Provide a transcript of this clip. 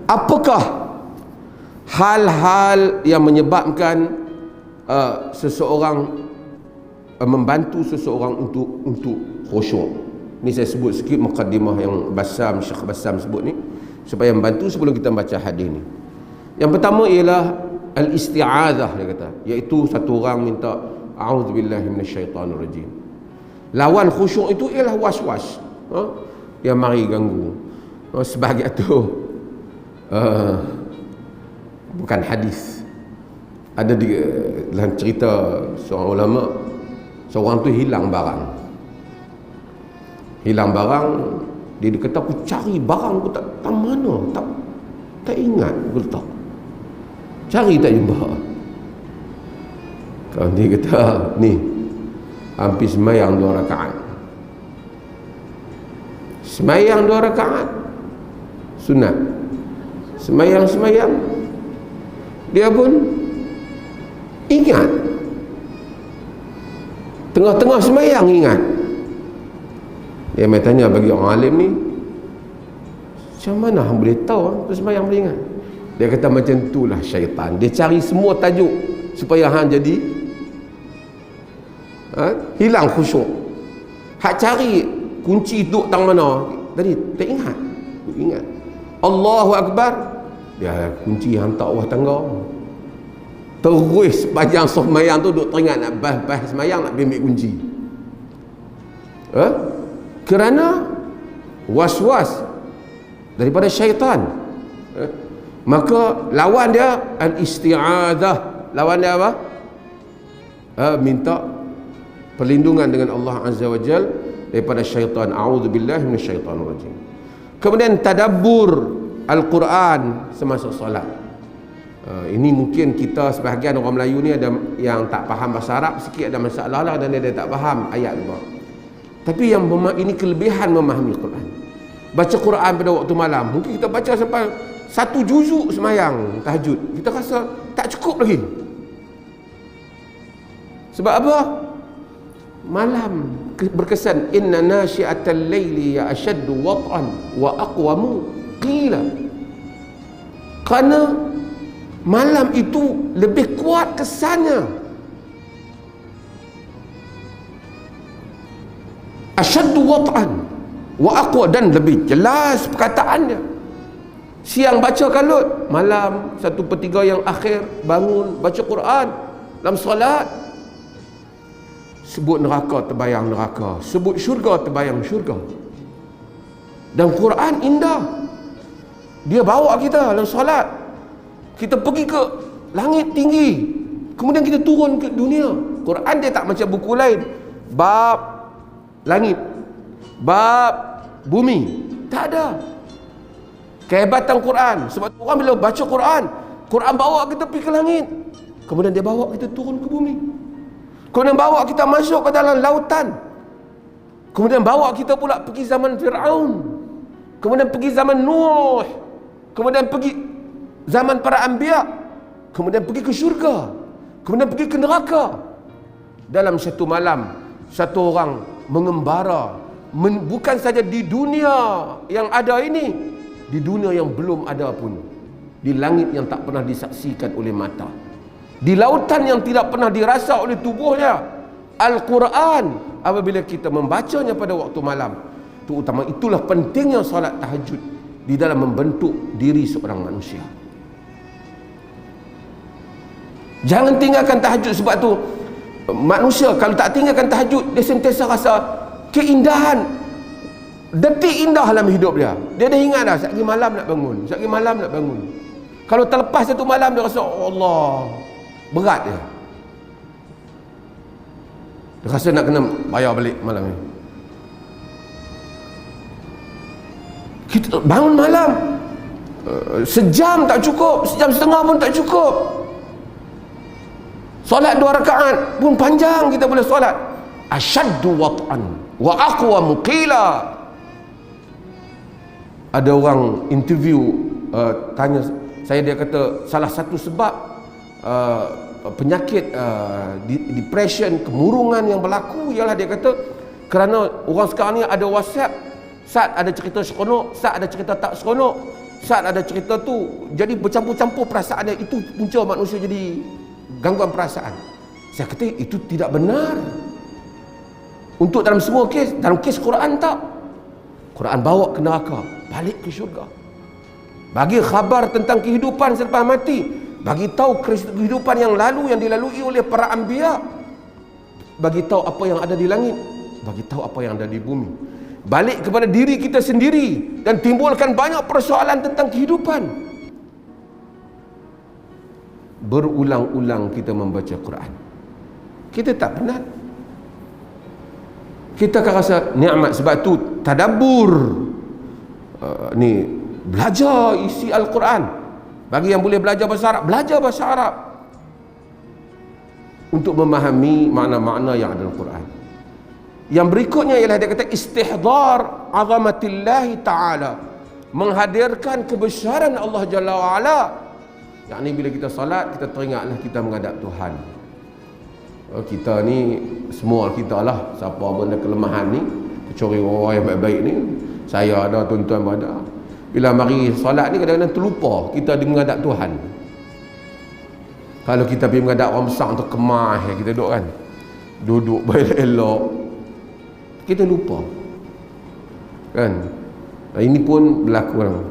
apakah hal-hal yang menyebabkan seseorang membantu seseorang untuk khusyuk? Ni saya sebut sikit mukaddimah yang Syekh Bassam sebut ni, supaya membantu sebelum kita baca hadis ni. Yang pertama ialah al-isti'adzah, dia kata, iaitu satu orang minta a'udzubillahi minasyaitanirrajim. Lawan khusyuk itu ialah was-was, yang mari ganggu. Sebahagian tu bukan hadis. Ada di dalam cerita seorang ulama, seorang tu hilang barang. Dia kata, aku cari barang aku tak tahu mana, tak ingat aku letak, cari tak jumpa. Kalau dia kata, ni hampir semayang 2 rakaat, semayang 2 rakaat sunat, semayang dia pun ingat, tengah-tengah semayang ingat. Dia mai tanya bagi orang alim ni, macam mana hang boleh tahu tu semayang boleh ingat? Dia kata, macam itulah syaitan, dia cari semua tajuk supaya hang jadi hilang khusyuk. Hak cari kunci duduk tang mana tadi tak ingat. Allahu Akbar, dia kunci hantar bawah tangga. Terus sepanjang semayang tu duduk teringat nak bahas semayang, nak ambil kunci. Kerana was-was daripada syaitan. Maka lawan dia al-isti'adzah. Lawan dia apa? Minta perlindungan dengan Allah Azza wa Jal daripada syaitan. A'udzubillahi minasyaitanirrajim. Kemudian tadabbur Al-Quran semasa solat. Ini mungkin kita sebahagian orang Melayu ni ada yang tak faham bahasa Arab sikit, ada masalah lah, dan dia tak faham ayat tu. Tapi yang ini kelebihan memahami Quran. Baca Quran pada waktu malam, mungkin kita baca sampai 1 juzuk semayang tahajud, kita rasa tak cukup lagi. Sebab apa? Malam berkesan, inna nasyi'atal laili ya ashaddu wat'an wa aqwamu qila. Kerana malam itu lebih kuat kesannya, asyaddu wat'an wa aqwa, dan lebih jelas perkataannya. Siang baca kalut, malam 1/3 yang akhir bangun baca Quran dalam solat. Sebut neraka terbayang neraka, sebut syurga terbayang syurga. Dan Quran indah, dia bawa kita dalam solat, kita pergi ke langit tinggi, kemudian kita turun ke dunia. Quran dia tak macam buku lain, bab langit, bab bumi, tak ada. Kehebatan Quran, sebab orang bila baca Quran bawa kita pergi ke langit, kemudian dia bawa kita turun ke bumi, kemudian bawa kita masuk ke dalam lautan, kemudian bawa kita pula pergi zaman Fir'aun, kemudian pergi zaman Nuh, kemudian pergi zaman para anbiya, kemudian pergi ke syurga, kemudian pergi ke neraka. Dalam satu malam, satu orang mengembara, bukan saja di dunia yang ada ini, di dunia yang belum ada pun, di langit yang tak pernah disaksikan oleh mata, di lautan yang tidak pernah dirasa oleh tubuhnya. Al-Quran apabila kita membacanya pada waktu malam, terutama itulah pentingnya solat tahajud di dalam membentuk diri seorang manusia. Jangan tinggalkan tahajud. Sebab tu manusia kalau tak tinggalkan tahajud, dia sentiasa rasa keindahan, detik indah dalam hidup dia. Dia dah ingat dah, sekali malam nak bangun, sekali malam nak bangun. Kalau terlepas satu malam, dia rasa oh Allah, berat dia. Dia rasa nak kena bayar balik malam ni. Kita bangun malam, sejam tak cukup, sejam setengah pun tak cukup. Solat 2 rakaat pun panjang kita boleh solat. Asyaddu wat'an wa aqwamu qila. Ada orang interview tanya saya, dia kata salah satu sebab penyakit depression, kemurungan yang berlaku ialah, dia kata, kerana orang sekarang ni ada WhatsApp, saat ada cerita seronok, saat ada cerita tak seronok, saat ada cerita tu jadi bercampur-campur perasaan dia, itu punca manusia jadi gangguan perasaan. Saya kata itu tidak benar. Untuk dalam semua kes, dalam kes Quran tak. Quran bawa ke neraka, balik ke syurga. Bagi khabar tentang kehidupan selepas mati, bagi tahu kehidupan yang lalu yang dilalui oleh para anbiya, bagi tahu apa yang ada di langit, bagi tahu apa yang ada di bumi. Balik kepada diri kita sendiri dan timbulkan banyak persoalan tentang kehidupan. Berulang-ulang kita membaca Quran, kita tak penat. Kita akan rasa nikmat. Sebab tu tadabbur, ni belajar isi Al-Quran. Bagi yang boleh belajar bahasa Arab, belajar bahasa Arab untuk memahami makna-makna yang ada dalam Quran. Yang berikutnya ialah dia kata istihdar azamatillahi ta'ala, menghadirkan kebesaran Allah Jalla wa'ala. Yang ni bila kita salat, kita teringatlah kita menghadap Tuhan. Kita ni semua kita lah, siapa benda kelemahan ni, kecuali orang yang baik-baik ni, saya ada, tuan-tuan ada. Bila mari solat ni kadang-kadang terlupa kita di menghadap Tuhan. Kalau kita pergi menghadap orang besar untuk kemah, kita duduk kan, duduk elok, kita lupa kan. Ini pun berlaku.